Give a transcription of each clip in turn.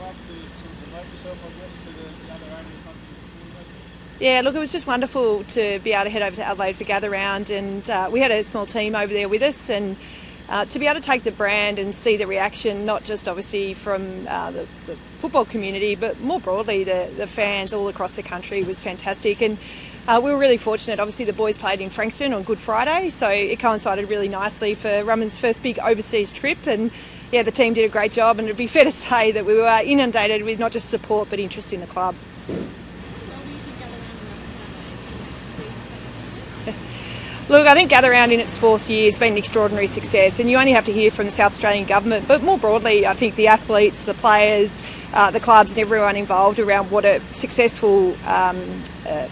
like to promote yourself, I guess, to the other 18 countries? Yeah, look, it was just wonderful to be able to head over to Adelaide for Gather Round, and we had a small team over there with us, and to be able to take the brand and see the reaction, not just obviously from the football community, but more broadly the fans all across the country was fantastic. And we were really fortunate. Obviously, the boys played in Frankston on Good Friday, so it coincided really nicely for Rum'un's first big overseas trip. And yeah, the team did a great job, and it'd be fair to say that we were inundated with not just support but interest in the club. Look, I think Gather Round in its fourth year has been an extraordinary success, and you only have to hear from the South Australian Government, but more broadly I think the athletes, the players, the clubs and everyone involved around what a successful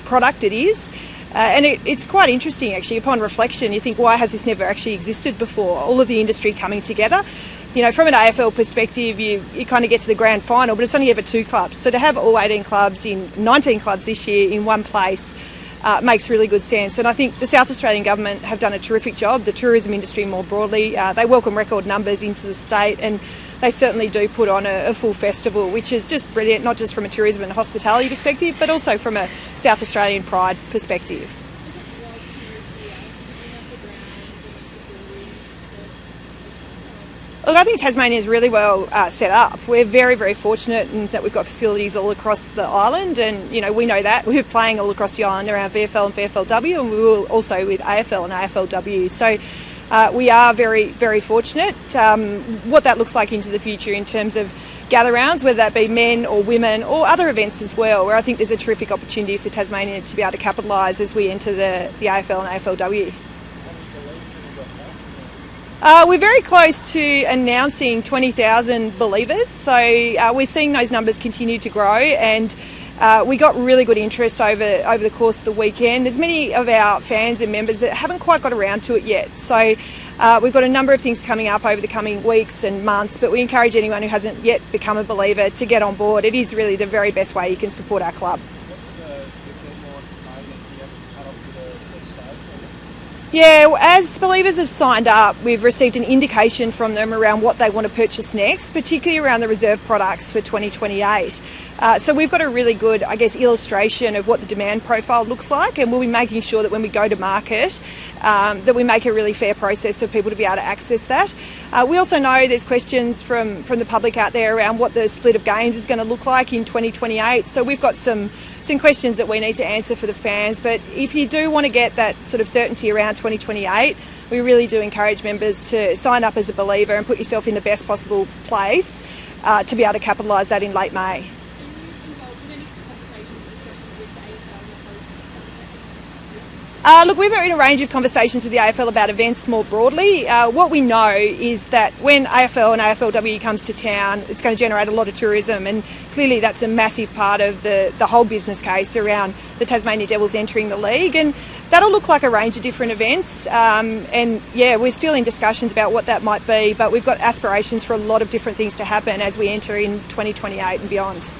product it is. And it's quite interesting actually, upon reflection you think, why has this never actually existed before? All of the industry coming together. You know, from an AFL perspective, you kind of get to the grand final, but it's only ever 2 clubs. So to have all 18 clubs in 19 clubs this year in one place makes really good sense. And I think the South Australian Government have done a terrific job. The tourism industry more broadly, they welcome record numbers into the state, and they certainly do put on a full festival, which is just brilliant, not just from a tourism and hospitality perspective, but also from a South Australian pride perspective. Look, I think Tasmania is really well set up. We're very, very fortunate in that we've got facilities all across the island, and you know, we know that. We're playing all across the island around VFL and VFLW, and we will also with AFL and AFLW. So we are very, very fortunate. What that looks like into the future in terms of gather rounds, whether that be men or women or other events as well, where I think there's a terrific opportunity for Tasmania to be able to capitalise as we enter the AFL and AFLW. We're very close to announcing 20,000 believers, so we're seeing those numbers continue to grow, and we got really good interest over the course of the weekend. There's many of our fans and members that haven't quite got around to it yet, so we've got a number of things coming up over the coming weeks and months, but we encourage anyone who hasn't yet become a believer to get on board. It is really the very best way you can support our club. Yeah, as believers have signed up, we've received an indication from them around what they want to purchase next, particularly around the reserve products for 2028. So we've got a really good, I guess, illustration of what the demand profile looks like, and we'll be making sure that when we go to market, that we make a really fair process for people to be able to access that. We also know there's questions from the public out there around what the split of games is going to look like in 2028. So we've got some questions that we need to answer for the fans, but if you do want to get that sort of certainty around 2028, we really do encourage members to sign up as a believer and put yourself in the best possible place to be able to capitalise that in late May. Look, we've been in a range of conversations with the AFL about events more broadly. What we know is that when AFL and AFLW comes to town, it's going to generate a lot of tourism, and clearly that's a massive part of the whole business case around the Tasmania Devils entering the league, and that'll look like a range of different events. And yeah, we're still in discussions about what that might be, but we've got aspirations for a lot of different things to happen as we enter in 2028 and beyond. Did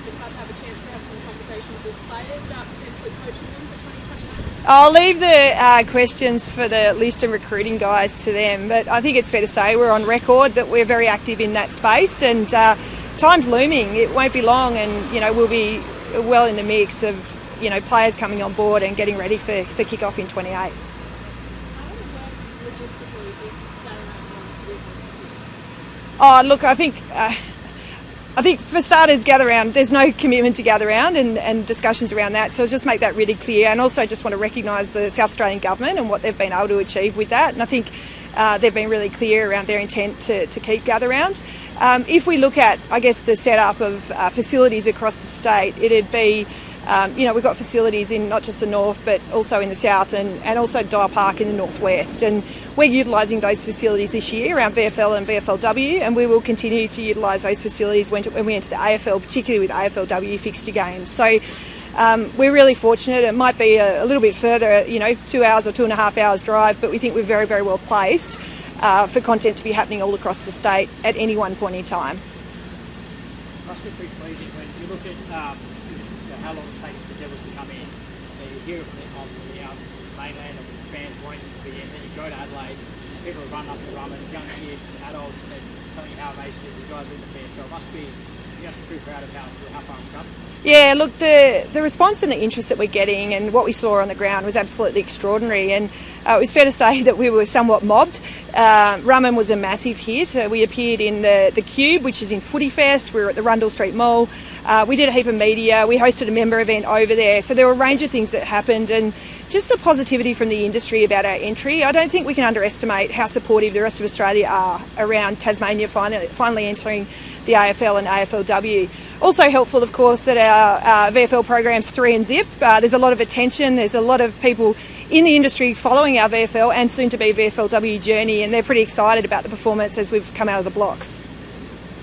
the club have a chance to have some conversations with players about potentially coaching them for 2029? I'll leave the questions for the list and recruiting guys to them, but I think it's fair to say we're on record that we're very active in that space, and time's looming. It won't be long, and you know, we'll be well in the mix of, you know, players coming on board and getting ready for kick-off in 28. How would it work logistically if Gather Round wants to do this? Oh, look, I think for starters, Gather Round, there's no commitment to Gather Round and discussions around that, so I'll just make that really clear, and also just want to recognise the South Australian Government and what they've been able to achieve with that, and I think they've been really clear around their intent to keep Gather Round. If we look at, I guess, the setup of facilities across the state, it'd be, you know, we've got facilities in not just the north but also in the south, and also Dial Park in the northwest, and we're utilising those facilities this year around VFL and VFLW, and we will continue to utilise those facilities when we enter the AFL, particularly with AFLW fixture games. So we're really fortunate. It might be a little bit further, you know, 2 hours or 2.5 hours drive, but we think we're very, very well placed for content to be happening all across the state at any one point in time. Must be pretty pleasing when you look at how long it's taken for the Devils to come in. You hear from it on the mainland of fans wanting to be in, then you go to Adelaide, and people run up to Rum'un, young kids, adults, and they're telling you how amazing it is. You guys are in the VFL. Must be You must be pretty proud of how far it's come. Yeah, look, the response and the interest that we're getting and what we saw on the ground was absolutely extraordinary, and it was fair to say that we were somewhat mobbed. Rum'un was a massive hit. We appeared in the Cube, which is in Footy Fest. We were at the Rundle Street Mall. We did a heap of media. We hosted a member event over there. So there were a range of things that happened, and just the positivity from the industry about our entry. I don't think we can underestimate how supportive the rest of Australia are around Tasmania finally entering the AFL and AFLW. Also helpful, of course, that our VFL programs 3 and Zip. There's a lot of attention. There's a lot of people in the industry following our VFL and soon to be VFLW journey, and they're pretty excited about the performance as we've come out of the blocks.